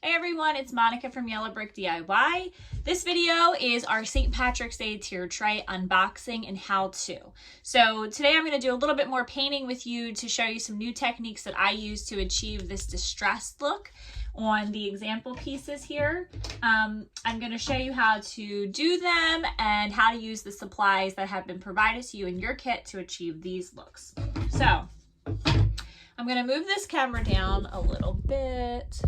Hey everyone, it's Monica from Yellow Brick DIY. This video is our St. Patrick's Day tier tray unboxing and how to. So today I'm going to do a little bit more painting with you to show you some new techniques that I use to achieve this distressed look on the example pieces here. I'm going to show you how to do them and how to use the supplies that have been provided to you in your kit to achieve these looks. So I'm going to move this camera down a little bit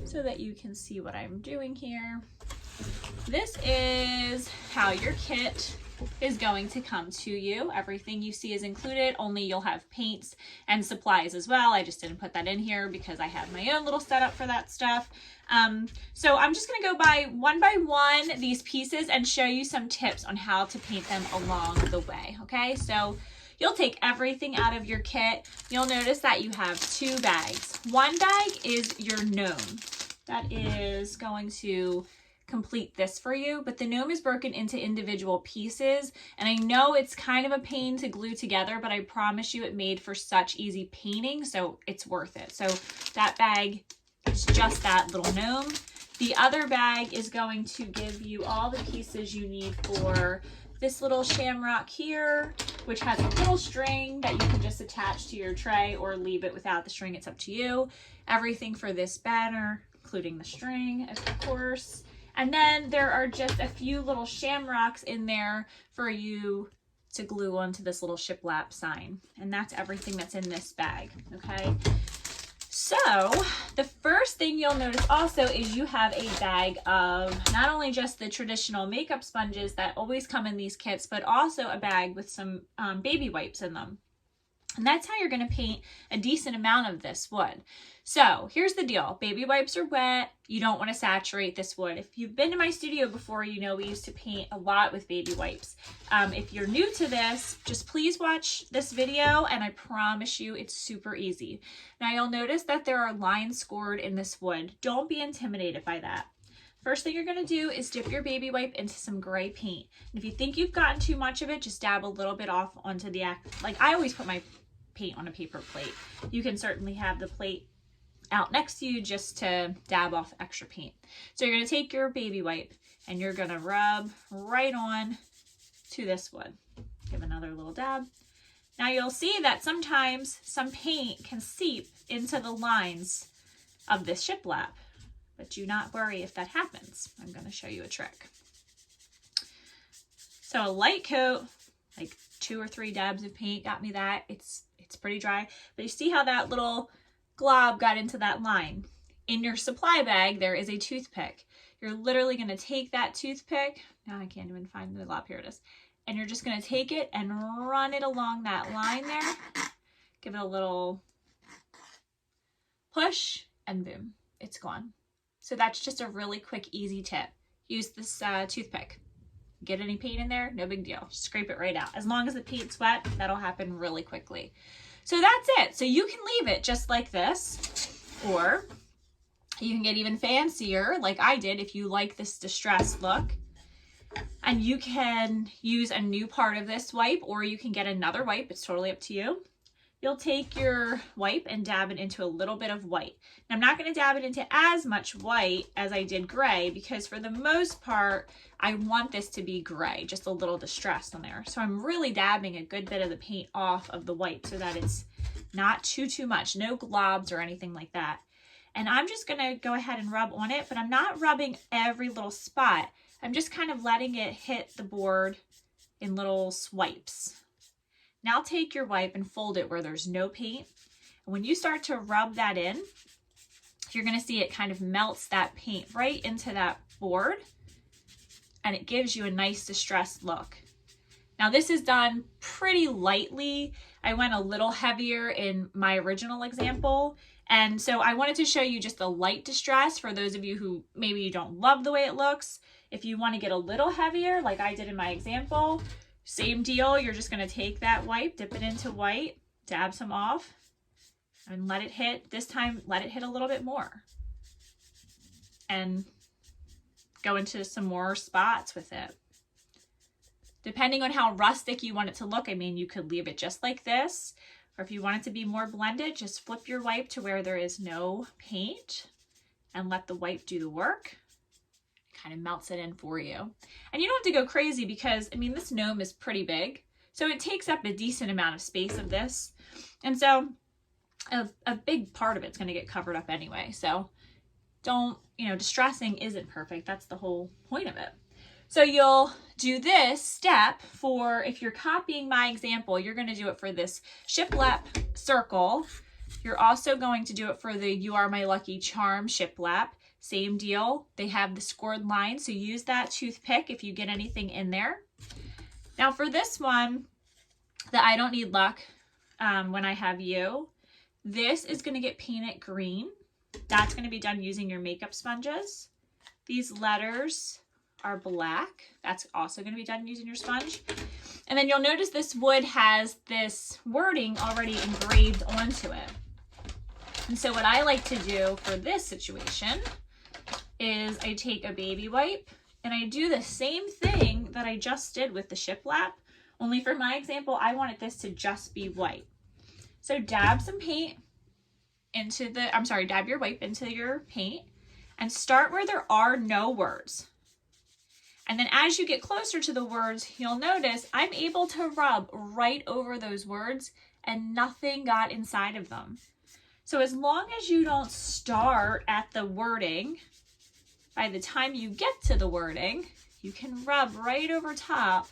so that you can see what I'm doing here. This is how your kit is going to come to you. Everything you see is included, only you'll have paints and supplies as well. I just didn't put that in here because I have my own little setup for that stuff. So I'm just gonna go by one these pieces and show you some tips on how to paint them along the way, okay? So you'll take everything out of your kit. You'll notice that you have two bags. One bag is your gnome. That is going to complete this for you, but the gnome is broken into individual pieces, and I know it's kind of a pain to glue together, but I promise you it made for such easy painting, so it's worth it. So that bag is just that little gnome. The other bag is going to give you all the pieces you need for this little shamrock here, which has a little string that you can just attach to your tray or leave it without the string. It's up to you. Everything for this banner, including the string, of course. And then there are just a few little shamrocks in there for you to glue onto this little shiplap sign. And that's everything that's in this bag, okay? So the first thing you'll notice also is you have a bag of not only just the traditional makeup sponges that always come in these kits, but also a bag with some baby wipes in them. And that's how you're going to paint a decent amount of this wood. So here's the deal. Baby wipes are wet. You don't want to saturate this wood. If you've been to my studio before, you know we used to paint a lot with baby wipes. If you're new to this, just please watch this video and I promise you it's super easy. Now you'll notice that there are lines scored in this wood. Don't be intimidated by that. First thing you're going to do is dip your baby wipe into some gray paint. And if you think you've gotten too much of it, just dab a little bit off onto the, like I always put my paint on a paper plate. You can certainly have the plate out next to you just to dab off extra paint. So you're going to take your baby wipe and you're going to rub right on to this wood. Give another little dab. Now you'll see that sometimes some paint can seep into the lines of this shiplap, but do not worry if that happens. I'm going to show you a trick. So a light coat, like 2 or 3 dabs of paint got me that. It's pretty dry, but you see how that little glob got into that line. In your supply bag, there is a toothpick. You're literally going to take that toothpick. Now I can't even find the glob. Here it is. And you're just going to take it and run it along that line there. Give it a little push and boom, it's gone. So that's just a really quick, easy tip. Use this toothpick. Get any paint in there, no big deal. Scrape it right out. As long as the paint's wet, that'll happen really quickly. So that's it. So you can leave it just like this, or you can get even fancier like I did if you like this distressed look. And you can use a new part of this wipe, or you can get another wipe. It's totally up to you. You'll take your wipe and dab it into a little bit of white. Now, I'm not going to dab it into as much white as I did gray because for the most part, I want this to be gray, just a little distressed on there. So I'm really dabbing a good bit of the paint off of the white so that it's not too much, no globs or anything like that. And I'm just going to go ahead and rub on it, but I'm not rubbing every little spot. I'm just kind of letting it hit the board in little swipes. Now take your wipe and fold it where there's no paint. And when you start to rub that in, you're going to see it kind of melts that paint right into that board and it gives you a nice distressed look. Now this is done pretty lightly. I went a little heavier in my original example. And so I wanted to show you just the light distress for those of you who maybe you don't love the way it looks. If you want to get a little heavier, like I did in my example, same deal. You're just going to take that wipe, dip it into white, dab some off, and let it hit. This time, let it hit a little bit more. And go into some more spots with it. Depending on how rustic you want it to look, I mean, you could leave it just like this, or if you want it to be more blended, just flip your wipe to where there is no paint and let the wipe do the work. It kind of melts it in for you. And you don't have to go crazy because, I mean, this gnome is pretty big. So it takes up a decent amount of space of this. And so a big part of it's going to get covered up anyway. So don't, distressing isn't perfect. That's the whole point of it. So you'll do this step for, if you're copying my example, you're going to do it for this shiplap circle. You're also going to do it for the You Are My Lucky Charm shiplap. Same deal. They have the scored line, so use that toothpick if you get anything in there. Now for this one, the I Don't Need Luck, when I have you, this is going to get painted green. That's going to be done using your makeup sponges. These letters are black. That's also going to be done using your sponge. And then you'll notice this wood has this wording already engraved onto it. And so what I like to do for this situation is I take a baby wipe and I do the same thing that I just did with the shiplap, only for my example, I wanted this to just be white. So dab some paint into dab your wipe into your paint and start where there are no words. And then as you get closer to the words, you'll notice I'm able to rub right over those words and nothing got inside of them. So as long as you don't start at the wording, by the time you get to the wording, you can rub right over top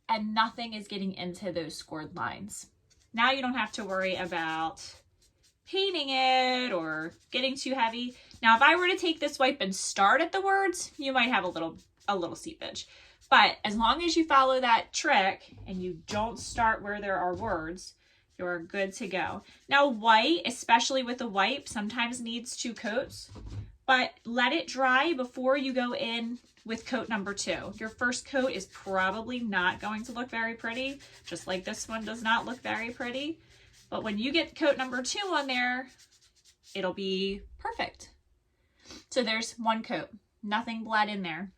and nothing is getting into those scored lines. Now you don't have to worry about painting it or getting too heavy. Now, if I were to take this wipe and start at the words, you might have a little seepage. But as long as you follow that trick and you don't start where there are words, you're good to go. Now, white, especially with the wipe, sometimes needs 2 coats, but let it dry before you go in with coat number 2. Your first coat is probably not going to look very pretty, just like this one does not look very pretty. But when you get coat number 2 on there, it'll be perfect. So there's 1 coat, nothing bled in there.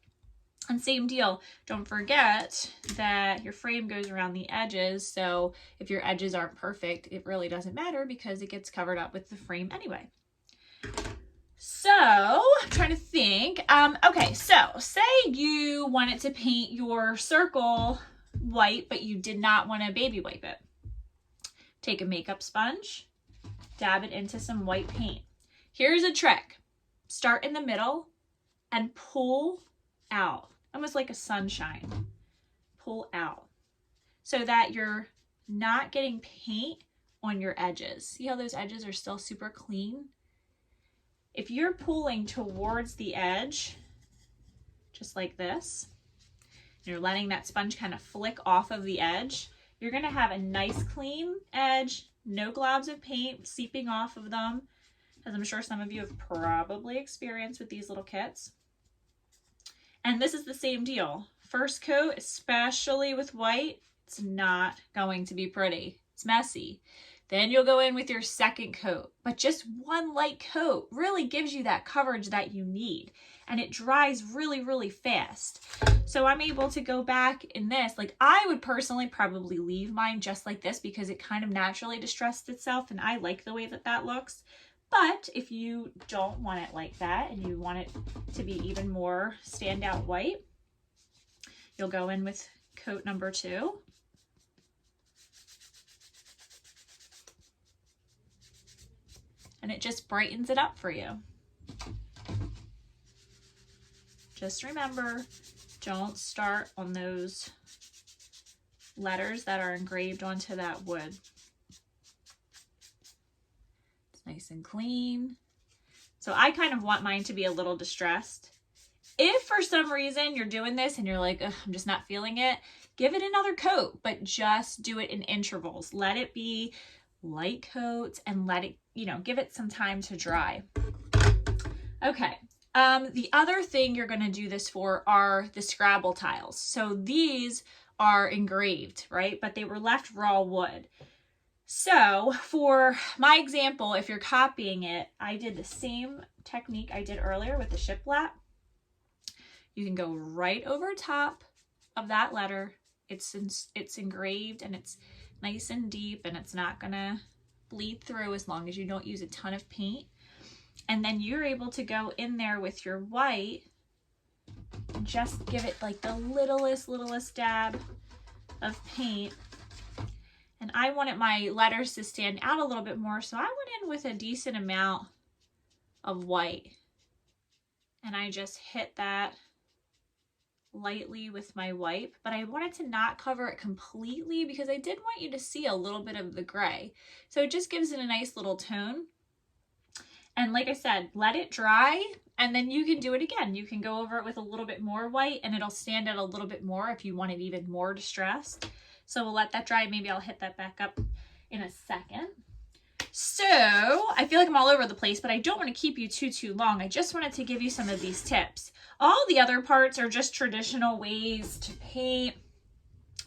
And same deal, don't forget that your frame goes around the edges. So if your edges aren't perfect, it really doesn't matter because it gets covered up with the frame anyway. So I'm trying to think. Okay, so say you wanted to paint your circle white, but you did not want to baby wipe it. Take a makeup sponge, dab it into some white paint. Here's a trick. Start in the middle and pull out, almost like a sunshine. Pull out so that you're not getting paint on your edges. See how those edges are still super clean? If you're pulling towards the edge, just like this, you're letting that sponge kind of flick off of the edge, you're going to have a nice clean edge, no globs of paint seeping off of them, as I'm sure some of you have probably experienced with these little kits. And this is the same deal. First coat, especially with white, it's not going to be pretty. It's messy. Then you'll go in with your second coat, but just 1 light coat really gives you that coverage that you need. And it dries really, really fast. So I'm able to go back in this. Like, I would personally probably leave mine just like this because it kind of naturally distressed itself and I like the way that that looks. But if you don't want it like that and you want it to be even more standout white, you'll go in with coat number 2. And it just brightens it up for you. Just remember, don't start on those letters that are engraved onto that wood. It's nice and clean. So I kind of want mine to be a little distressed. If for some reason you're doing this and you're like, I'm just not feeling it, give it another coat, but just do it in intervals. Let it be light coats and let it, give it some time to dry. Okay. The other thing you're going to do this for are the Scrabble tiles. So these are engraved, right? But they were left raw wood. So for my example, if you're copying it, I did the same technique I did earlier with the shiplap. You can go right over top of that letter. It's engraved and it's nice and deep and it's not going to bleed through as long as you don't use a ton of paint. And then you're able to go in there with your white and just give it like the littlest dab of paint. And I wanted my letters to stand out a little bit more, so I went in with a decent amount of white. And I just hit that lightly with my wipe, but I wanted to not cover it completely because I did want you to see a little bit of the gray. So it just gives it a nice little tone. And like I said, let it dry and then you can do it again. You can go over it with a little bit more white and it'll stand out a little bit more if you want it even more distressed. So we'll let that dry. Maybe I'll hit that back up in a second. So I feel like I'm all over the place, but I don't want to keep you too long. I just wanted to give you some of these tips. All the other parts are just traditional ways to paint.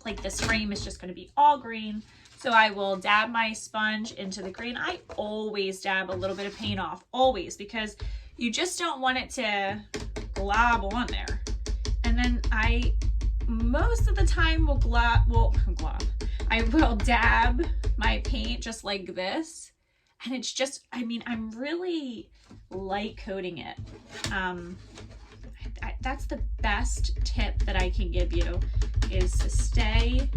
Like this frame is just going to be all green. So I will dab my sponge into the green. I always dab a little bit of paint off, always, because you just don't want it to glob on there. And then I, most of the time, I will dab my paint just like this. And it's just, I mean, I'm really light coating it. That's the best tip that I can give you, is to stay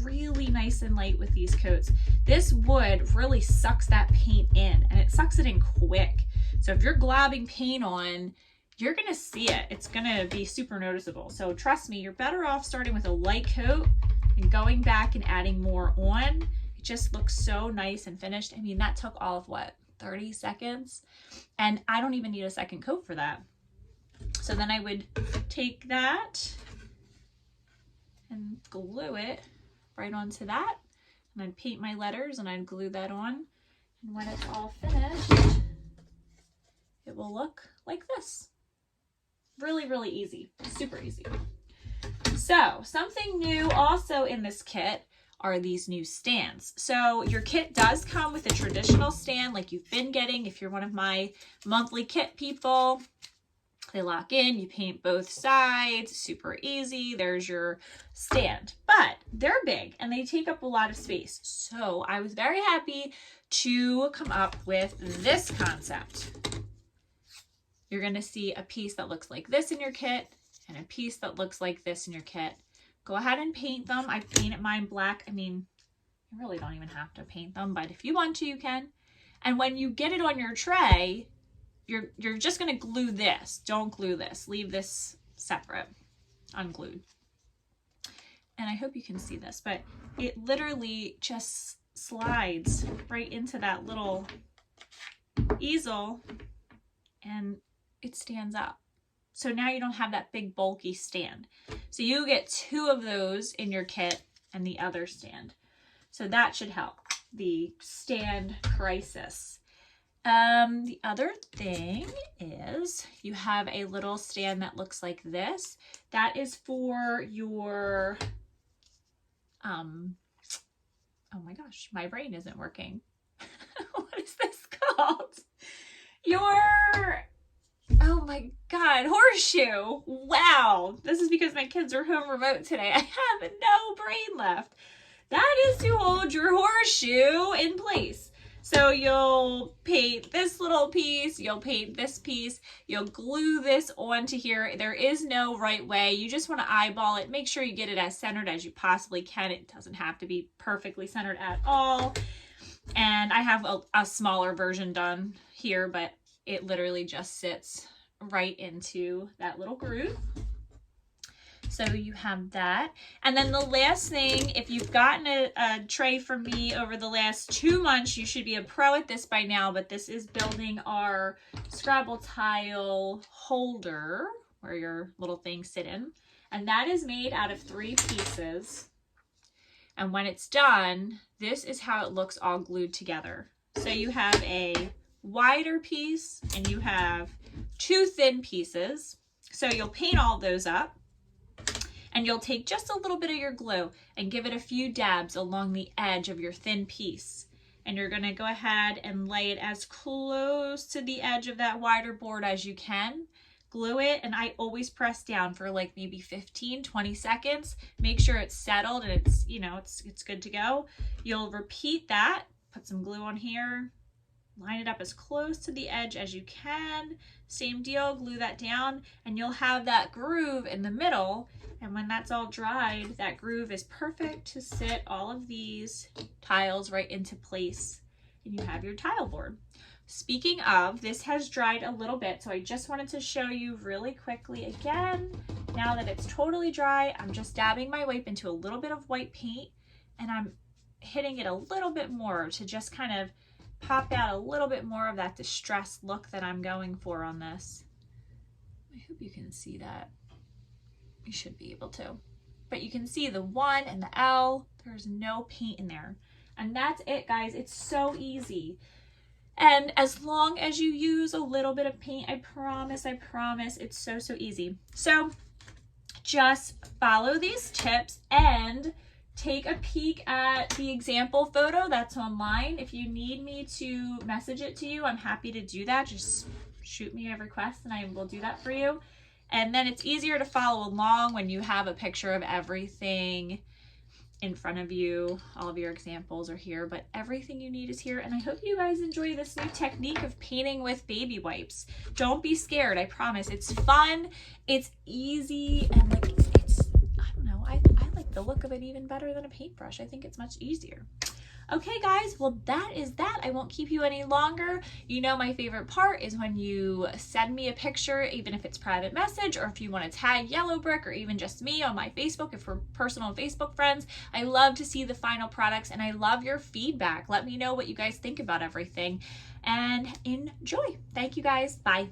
really nice and light with these coats. This wood really sucks that paint in, and it sucks it in quick. So if you're globbing paint on, you're gonna see it. It's gonna be super noticeable. So trust me, you're better off starting with a light coat and going back and adding more on. It just looks so nice and finished. I mean, that took all of what, 30 seconds? And I don't even need a second coat for that. So then I would take that and glue it right onto that. And I'd paint my letters and I'd glue that on. And when it's all finished, it will look like this. Really, really easy, super easy. So something new also in this kit are these new stands. So your kit does come with a traditional stand like you've been getting if you're one of my monthly kit people. They lock in, you paint both sides, super easy. There's your stand, but they're big and they take up a lot of space. So I was very happy to come up with this concept. You're gonna see a piece that looks like this in your kit and a piece that looks like this in your kit. Go ahead and paint them. I painted mine black. I mean, you really don't even have to paint them, but if you want to, you can. And when you get it on your tray, you're just gonna glue this. Don't glue this. Leave this separate, unglued. And I hope you can see this, but it literally just slides right into that little easel and it stands up. So now you don't have that big bulky stand. So you get 2 of those in your kit and the other stand. So that should help the stand crisis. The other thing is you have a little stand that looks like this. That is for your, oh my gosh, my brain isn't working. What is this called? Your, oh my God, horseshoe. Wow. This is because my kids are home remote today. I have no brain left. That is to hold your horseshoe in place. So you'll paint this little piece, you'll paint this piece, you'll glue this onto here. There is no right way. You just want to eyeball it. Make sure you get it as centered as you possibly can. It doesn't have to be perfectly centered at all. And I have a smaller version done here, but it literally just sits right into that little groove. So you have that. And then the last thing, if you've gotten a tray from me over the last 2 months, you should be a pro at this by now, but this is building our Scrabble tile holder where your little things sit in. And that is made out of 3 pieces. And when it's done, this is how it looks all glued together. So you have a wider piece and you have 2 thin pieces. So you'll paint all those up. And you'll take just a little bit of your glue and give it a few dabs along the edge of your thin piece. And you're gonna go ahead and lay it as close to the edge of that wider board as you can. Glue it, and I always press down for like maybe 15, 20 seconds. Make sure it's settled and it's, you know, it's good to go. You'll repeat that, put some glue on here, line it up as close to the edge as you can. Same deal, glue that down, and you'll have that groove in the middle. And when that's all dried, that groove is perfect to sit all of these tiles right into place, and you have your tile board. Speaking of, this has dried a little bit, so I just wanted to show you really quickly again. Now that it's totally dry, I'm just dabbing my wipe into a little bit of white paint, and I'm hitting it a little bit more to just kind of pop out a little bit more of that distressed look that I'm going for on this. I hope you can see that. You should be able to. But you can see the 1 and the L, there's no paint in there. And that's it, guys. It's so easy. And as long as you use a little bit of paint, I promise, it's so, so easy. So just follow these tips and take a peek at the example photo that's online. If you need me to message it to you, I'm happy to do that. Just shoot me a request and I will do that for you. And then it's easier to follow along when you have a picture of everything in front of you. All of your examples are here, but everything you need is here. And I hope you guys enjoy this new technique of painting with baby wipes. Don't be scared, I promise. It's fun, it's easy, and like it's I don't know, I like the look of it even better than a paintbrush. I think it's much easier. Okay guys, well that is that. I won't keep you any longer. You know my favorite part is when you send me a picture, even if it's private message, or if you want to tag Yellow Brick, or even just me on my Facebook if we're personal Facebook friends. I love to see the final products and I love your feedback. Let me know what you guys think about everything and enjoy. Thank you guys. Bye.